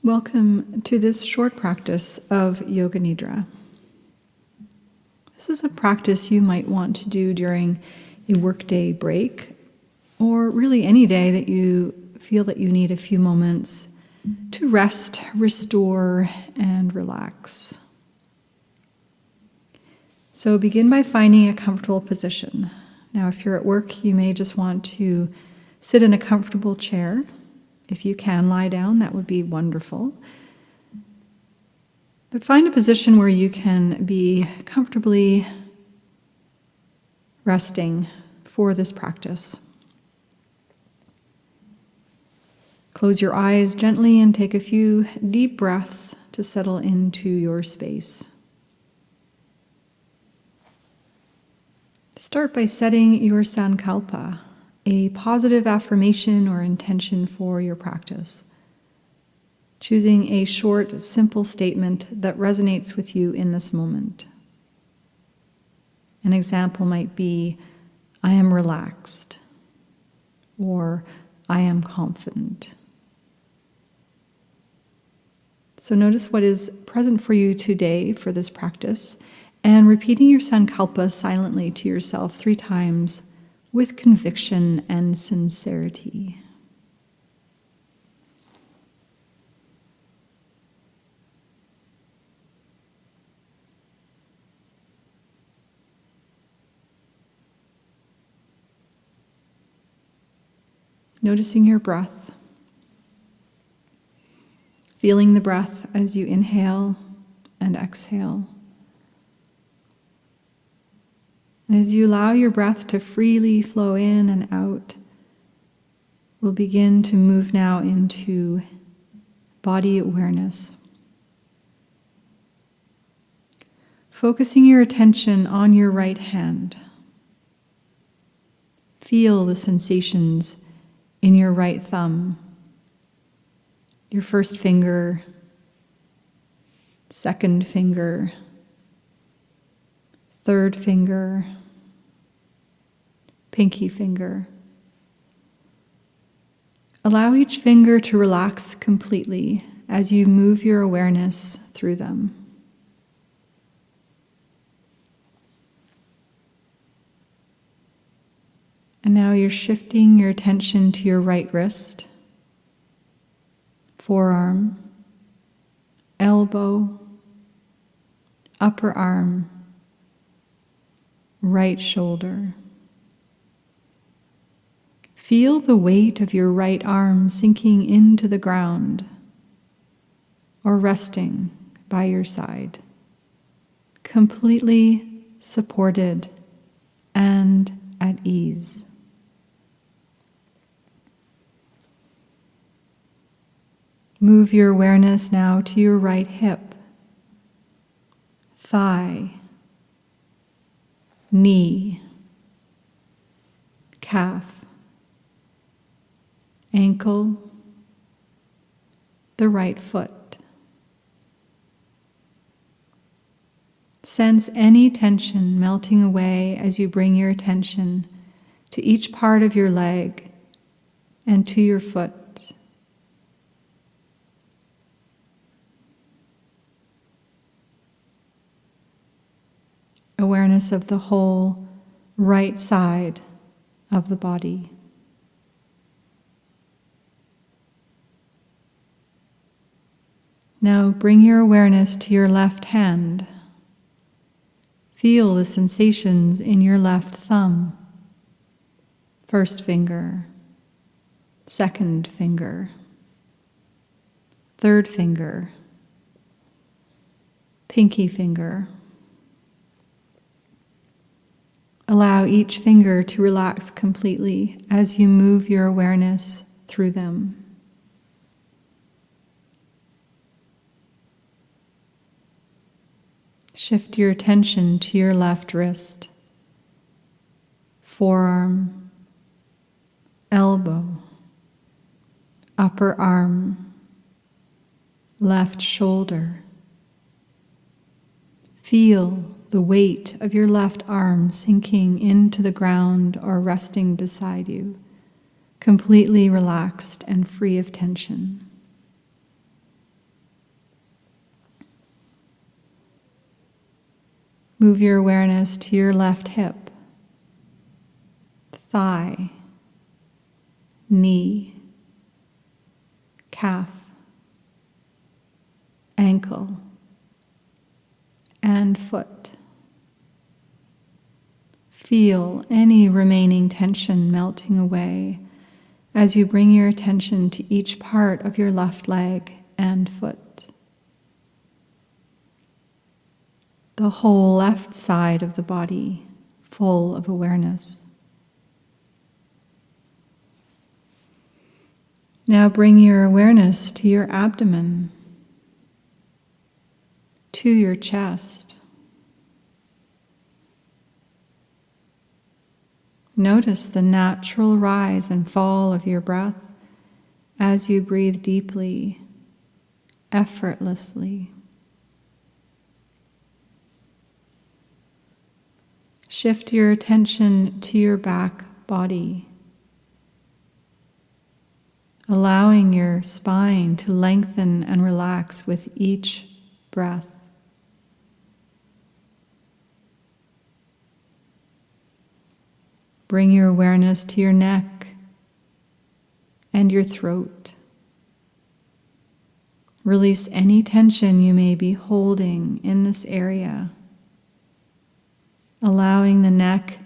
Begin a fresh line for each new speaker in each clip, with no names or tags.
Welcome to this short practice of Yoga Nidra. This is a practice you might want to do during a workday break, or really any day that you feel that you need a few moments to rest, restore, and relax. So begin by finding a comfortable position. Now, if you're at work, you may just want to sit in a comfortable chair. If you can lie down, that would be wonderful. But find a position where you can be comfortably resting for this practice. Close your eyes gently and take a few deep breaths to settle into your space. Start by setting your sankalpa, a positive affirmation or intention for your practice. Choosing a short, simple statement that resonates with you in this moment. An example might be, I am relaxed, or I am confident. So notice what is present for you today for this practice, and repeating your sankalpa silently to yourself 3 times with conviction and sincerity. Noticing your breath, feeling the breath as you inhale and exhale. And as you allow your breath to freely flow in and out, we'll begin to move now into body awareness. Focusing your attention on your right hand. Feel the sensations in your right thumb, your first finger, second finger, third finger, pinky finger. Allow each finger to relax completely as you move your awareness through them. And now you're shifting your attention to your right wrist, forearm, elbow, upper arm, right shoulder. Feel the weight of your right arm sinking into the ground or resting by your side, completely supported and at ease. Move your awareness now to your right hip, thigh, knee, calf, ankle, the right foot. Sense any tension melting away as you bring your attention to each part of your leg and to your foot. Awareness of the whole right side of the body. Now bring your awareness to your left hand. Feel the sensations in your left thumb, first finger, second finger, third finger, pinky finger. Allow each finger to relax completely as you move your awareness through them. Shift your attention to your left wrist, forearm, elbow, upper arm, left shoulder. Feel the weight of your left arm sinking into the ground or resting beside you, completely relaxed and free of tension. Move your awareness to your left hip, thigh, knee, calf, ankle, and foot. Feel any remaining tension melting away as you bring your attention to each part of your left leg and foot. The whole left side of the body full of awareness. Now bring your awareness to your abdomen, to your chest. Notice the natural rise and fall of your breath as you breathe deeply, effortlessly. Shift your attention to your back body, allowing your spine to lengthen and relax with each breath. Bring your awareness to your neck and your throat. Release any tension you may be holding in this area, allowing the neck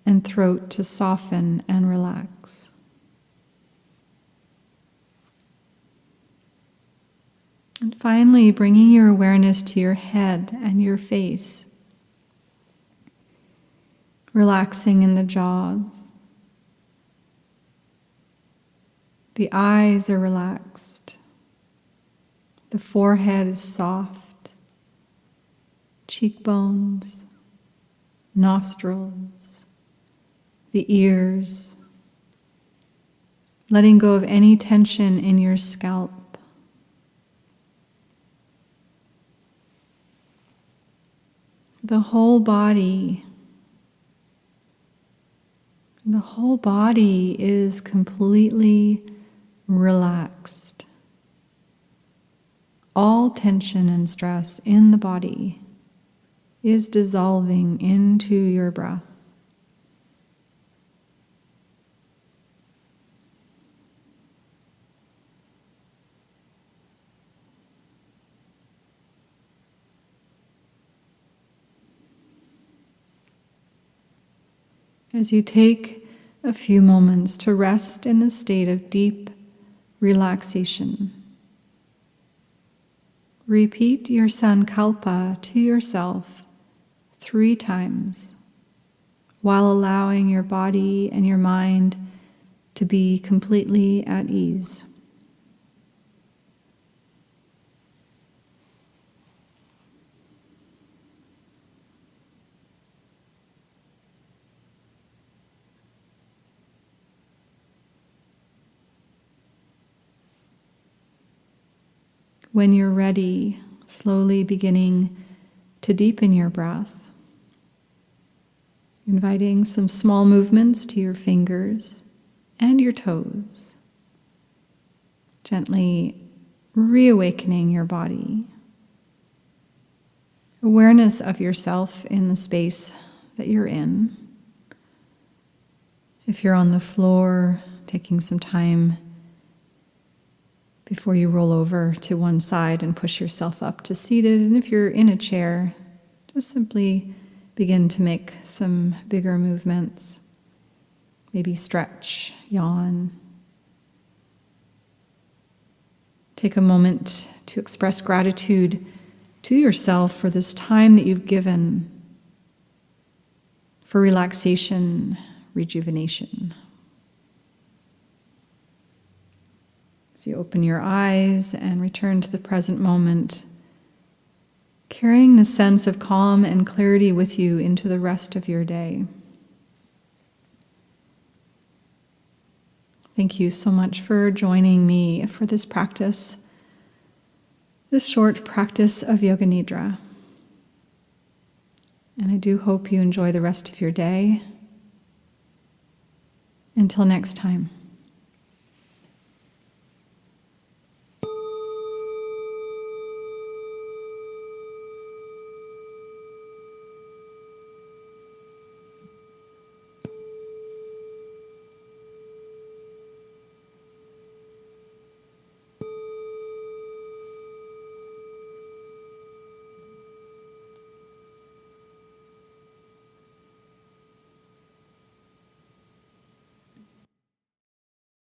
and throat to soften and relax. And finally, bringing your awareness to your head and your face. Relaxing in the jaws. The eyes are relaxed. The forehead is soft. Cheekbones, nostrils, the ears. Letting go of any tension in your scalp. The whole body is completely relaxed. All tension and stress in the body is dissolving into your breath. As you take a few moments to rest in the state of deep relaxation, repeat your sankalpa to yourself 3 times while allowing your body and your mind to be completely at ease. When you're ready, slowly beginning to deepen your breath, inviting some small movements to your fingers and your toes, gently reawakening your body. Awareness of yourself in the space that you're in. If you're on the floor, taking some time before you roll over to one side and push yourself up to seated. And if you're in a chair, just simply begin to make some bigger movements. Maybe stretch, yawn. Take a moment to express gratitude to yourself for this time that you've given for relaxation, rejuvenation. So you open your eyes and return to the present moment, carrying the sense of calm and clarity with you into the rest of your day. Thank you so much for joining me for this practice, this short practice of Yoga Nidra. And I do hope you enjoy the rest of your day. Until next time.